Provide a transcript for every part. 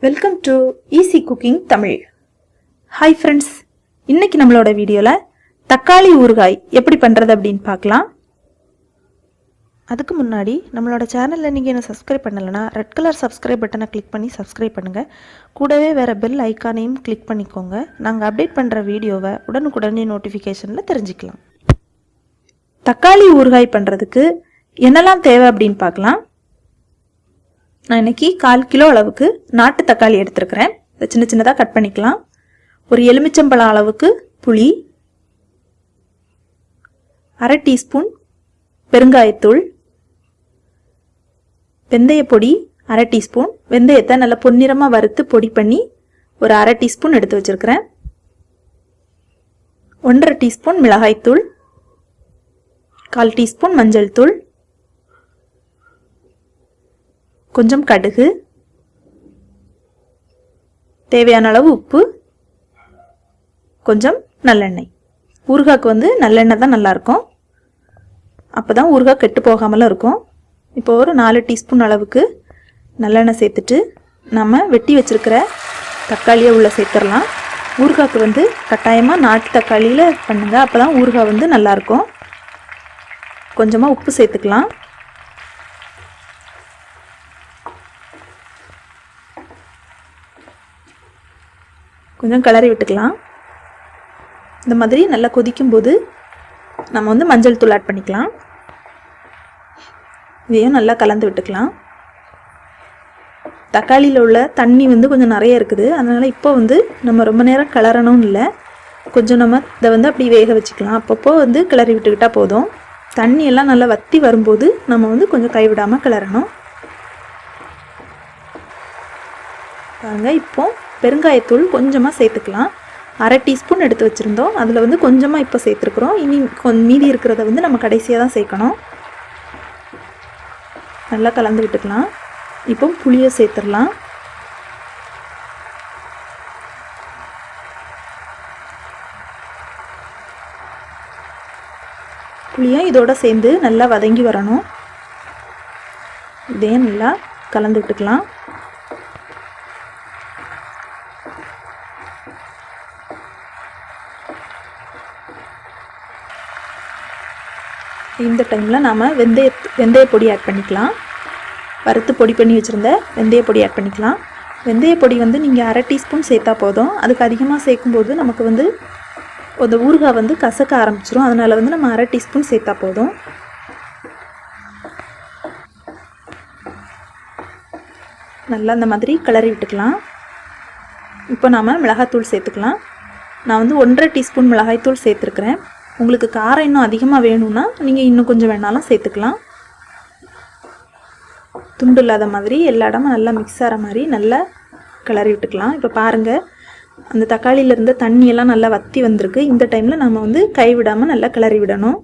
Welcome to easy cooking Tamil. Hi friends, இன்னைக்கு நம்மளோட வீடியோவில் தக்காளி ஊறுகாய் எப்படி பண்ணுறது அப்படின்னு பார்க்கலாம். அதுக்கு முன்னாடி நம்மளோட சேனலில் நீங்கள் என்ன சப்ஸ்கிரைப் பண்ணலைன்னா ரெட் கலர் சப்ஸ்கிரைப் பட்டனை கிளிக் பண்ணி சப்ஸ்கிரைப் பண்ணுங்கள். கூடவே வேறு பெல் ஐக்கானையும் கிளிக் பண்ணிக்கோங்க. நாங்கள் அப்டேட் பண்ணுற வீடியோவை உடனுக்குடனே நோட்டிஃபிகேஷனில் தெரிஞ்சுக்கலாம். தக்காளி ஊறுகாய் பண்ணுறதுக்கு என்னெல்லாம் தேவை அப்படின்னு பார்க்கலாம். நான் இன்னைக்கு 1/4 கிலோ அளவுக்கு நாட்டு தக்காளி எடுத்துருக்கிறேன். இதை சின்ன சின்னதாக கட் பண்ணிக்கலாம். ஒரு எலுமிச்சம்பழம் அளவுக்கு புளி, 1/2 டீஸ்பூன் பெருங்காயத்தூள், வெந்தய பொடி 1/2 டீஸ்பூன். வெந்தயத்தை நல்லா பொன்னிறமாக வறுத்து பொடி பண்ணி ஒரு 1/2 டீஸ்பூன் எடுத்து வச்சிருக்கிறேன். 1/2 டீஸ்பூன் மிளகாய்த்தூள், 1/4 டீஸ்பூன் மஞ்சள் தூள், கொஞ்சம் கடுகு, தேவையான அளவு உப்பு, கொஞ்சம் நல்லெண்ணெய். ஊறுகாய்க்கு நல்லெண்ணெய் தான் நல்லாயிருக்கும், அப்போ தான் ஊறுகாய் கெட்டு போகாமலும் இருக்கும். இப்போ ஒரு 4 டீஸ்பூன் அளவுக்கு நல்லெண்ணெய் சேர்த்துட்டு நம்ம வெட்டி வச்சுருக்கிற தக்காளியை உள்ளே சேர்த்துடலாம். ஊறுகாய்க்கு கட்டாயமாக நாட்டு தக்காளியில் பண்ணுங்கள், அப்போ தான் ஊறுகாய் நல்லாயிருக்கும். கொஞ்சமாக உப்பு சேர்த்துக்கலாம். கொஞ்சம் கிளறி விட்டுக்கலாம். இந்த மாதிரி நல்லா கொதிக்கும்போது நம்ம மஞ்சள் தூள் ஆட் பண்ணிக்கலாம். இதையும் நல்லா கலந்து விட்டுக்கலாம். தக்காளியில் உள்ள தண்ணி கொஞ்சம் நிறைய இருக்குது, அதனால் இப்போ நம்ம ரொம்ப நேரம் கிளறணும் இல்லை. கொஞ்சம் நம்ம இதை அப்படி வேக வச்சுக்கலாம். அப்பப்போ கிளறி விட்டுக்கிட்டால் போதும். தண்ணி எல்லாம் நல்லா வற்றி வரும்போது நம்ம கொஞ்சம் கைவிடாமல் கிளறணும். பாருங்க, இப்போ பெருங்காயத்தூள் கொஞ்சமாக சேர்த்துக்கலாம். 1/2 டீஸ்பூன் எடுத்து வச்சுருந்தோம், அதில் கொஞ்சமாக இப்போ சேர்த்துருக்குறோம். இனி மீதி இருக்கிறத நம்ம கடைசியாக தான் சேர்க்கணும். நல்லா கலந்து விட்டுக்கலாம். இப்போ புளியை சேர்த்துடலாம். புளியும் இதோட சேர்ந்து நல்லா வதங்கி வரணும். இதையும் நல்லா கலந்து விட்டுக்கலாம். இந்த டைமில் நாம் வெந்தய பொடி ஆட் பண்ணிக்கலாம். வறுத்து பொடி பண்ணி வச்சுருந்த வெந்தய பொடி ஆட் பண்ணிக்கலாம். வெந்தய பொடி நீங்கள் 1/2 டீஸ்பூன் சேர்த்தா போதும். அதுக்கு அதிகமாக சேர்க்கும்போது நமக்கு அந்த ஊறுகாய் கசக்க ஆரம்பிச்சிடும். அதனால் நம்ம 1/2 டீஸ்பூன் சேர்த்தா போதும். நல்லா அந்த மாதிரி கிளறி விட்டுக்கலாம். இப்போ நாம் மிளகாய்த்தூள் சேர்த்துக்கலாம். நான் 1/2 டீஸ்பூன் மிளகாய்த்தூள் சேர்த்துருக்குறேன். உங்களுக்கு காரம் இன்னும் அதிகமாக வேணும்னா நீங்கள் இன்னும் கொஞ்சம் வேணாலும் சேர்த்துக்கலாம். துண்டு இல்லாத மாதிரி எல்லா இடமும் நல்லா மிக்ஸ் ஆகிற மாதிரி நல்லா கிளறி விட்டுக்கலாம். இப்போ பாருங்கள், அந்த தக்காளியில் இருந்த தண்ணியெல்லாம் நல்லா வற்றி வந்திருக்கு. இந்த டைமில் நம்ம கைவிடாமல் நல்லா கிளறி விடணும்.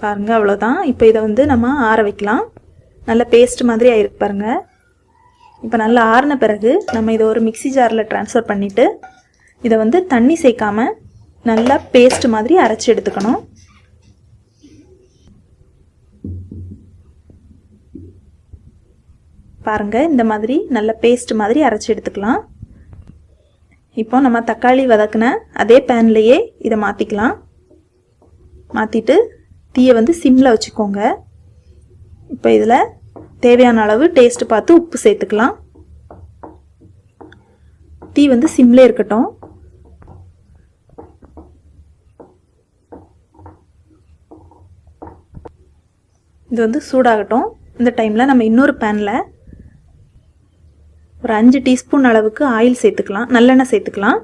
பாருங்கள், அவ்வளோதான். இப்போ இதை நம்ம ஆற வைக்கலாம். நல்லா பேஸ்ட் மாதிரி ஆயிருக்கு பாருங்கள். இப்போ நல்லா ஆறின பிறகு நம்ம இதை ஒரு மிக்ஸி ஜாரில் ட்ரான்ஸ்ஃபர் பண்ணிவிட்டு இதை தண்ணி சேர்க்காமல் நல்லா பேஸ்ட் மாதிரி அரைச்சி எடுத்துக்கணும். பாருங்கள், இந்த மாதிரி நல்ல பேஸ்ட் மாதிரி அரைச்சி எடுத்துக்கலாம். இப்போ நம்ம தக்காளி வதக்கின அதே பேன்லேயே இதை மாற்றிக்கலாம். மாற்றிட்டு தீயை சிம்மில் வச்சுக்கோங்க. இப்போ இதில் தேவையான அளவு டேஸ்ட்டு பார்த்து உப்பு சேர்த்துக்கலாம். தீ சிம்மில் இருக்கட்டும். இது சூடாகட்டும். இந்த டைமில் நம்ம இன்னொரு பேனில் ஒரு 5 டீஸ்பூன் அளவுக்கு ஆயில் சேர்த்துக்கலாம். நல்லெண்ணெய் சேர்த்துக்கலாம்.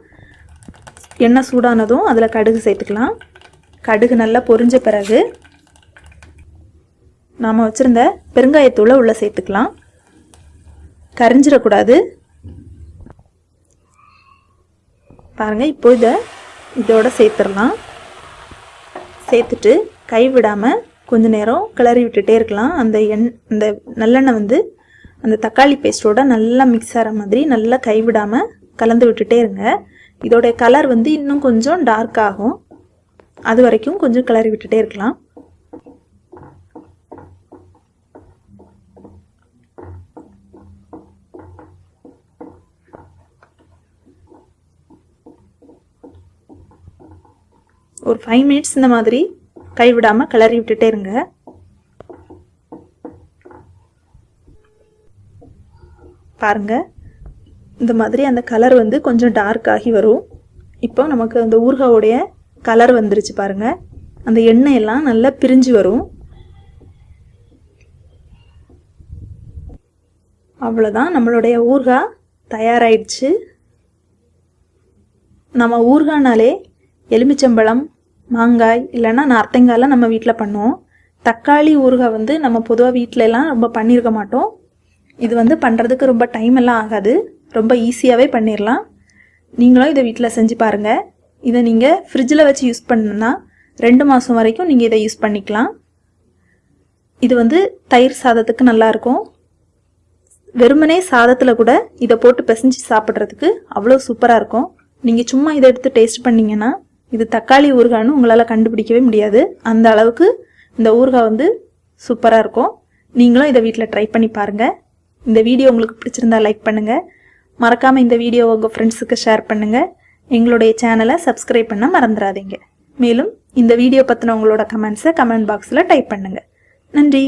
எண்ணெய் சூடானதும் அதில் கடுகு சேர்த்துக்கலாம். கடுகு நல்லா பொரிஞ்ச பிறகு நாம் வச்சுருந்த பெருங்காயத்தூளை உள்ளே சேர்த்துக்கலாம். கரிஞ்சிடக்கூடாது. பாருங்கள், இப்போ இதோட சேர்த்துடலாம். சேர்த்துட்டு கை விடாமல் கொஞ்ச நேரம் கிளறி விட்டுட்டே இருக்கலாம். அந்த நல்லெண்ணெய் அந்த தக்காளி பேஸ்ட்டோட நல்லா மிக்ஸ் ஆகிற மாதிரி நல்லா கைவிடாமல் கலந்து விட்டுட்டே இருங்க. இதோடைய கலர் இன்னும் கொஞ்சம் டார்க் ஆகும். அது வரைக்கும் கொஞ்சம் கிளறி விட்டுட்டே இருக்கலாம். ஒரு 5 மினிட்ஸ் இந்த மாதிரி கைவிடாமல் கிளறி விட்டுட்டே இருங்க. பாருங்க, இந்த மாதிரி அந்த கலர் வந்து கொஞ்சம் டார்க் ஆகி வரும். இப்போ நமக்கு அந்த ஊறுகாயோடைய கலர் வந்துருச்சு பாருங்க. அந்த எண்ணெய் எல்லாம் நல்லா பிரிஞ்சு வரும். அவ்வளோதான், நம்மளுடைய ஊறுகாய் தயாராயிடுச்சு. நம்ம ஊறுகாய்னாலே எலுமிச்சம்பழம், மாங்காய் இல்லைன்னா நார்த்தங்காயெலாம் நம்ம வீட்டில் பண்ணுவோம். தக்காளி ஊறுகாய் வந்து நம்ம பொதுவாக வீட்டிலலாம் ரொம்ப பண்ணியிருக்க மாட்டோம். இது வந்து பண்ணுறதுக்கு ரொம்ப டைம் எல்லாம் ஆகாது, ரொம்ப ஈஸியாகவே பண்ணிடலாம். நீங்களும் இதை வீட்டில் செஞ்சு பாருங்கள். இதை நீங்கள் ஃப்ரிட்ஜில் வச்சு யூஸ் பண்ணணுன்னா 2 மாதம் வரைக்கும் நீங்கள் இதை யூஸ் பண்ணிக்கலாம். இது வந்து தயிர் சாதத்துக்கு நல்லாயிருக்கும். வெறுமனே சாதத்தில் கூட இதை போட்டு பிசைஞ்சு சாப்பிட்றதுக்கு அவ்வளோ சூப்பராக இருக்கும். நீங்கள் சும்மா இதை எடுத்து டேஸ்ட் பண்ணிங்கன்னா இது தக்காளி ஊறுகாய்னு உங்களால் கண்டுபிடிக்கவே முடியாது. அந்த அளவுக்கு இந்த ஊறுகாய் வந்து சூப்பராக இருக்கும். நீங்களும் இதை வீட்டில் ட்ரை பண்ணி பாருங்கள். இந்த வீடியோ உங்களுக்கு பிடிச்சிருந்தா லைக் பண்ணுங்கள். மறக்காமல் இந்த வீடியோவை உங்கள் ஃப்ரெண்ட்ஸுக்கு ஷேர் பண்ணுங்கள். எங்களுடைய சேனலை சப்ஸ்கிரைப் பண்ண மறந்துடாதீங்க. மேலும் இந்த வீடியோ பற்றின உங்களோட கமெண்ட்ஸை கமெண்ட் பாக்ஸில் டைப் பண்ணுங்கள். நன்றி.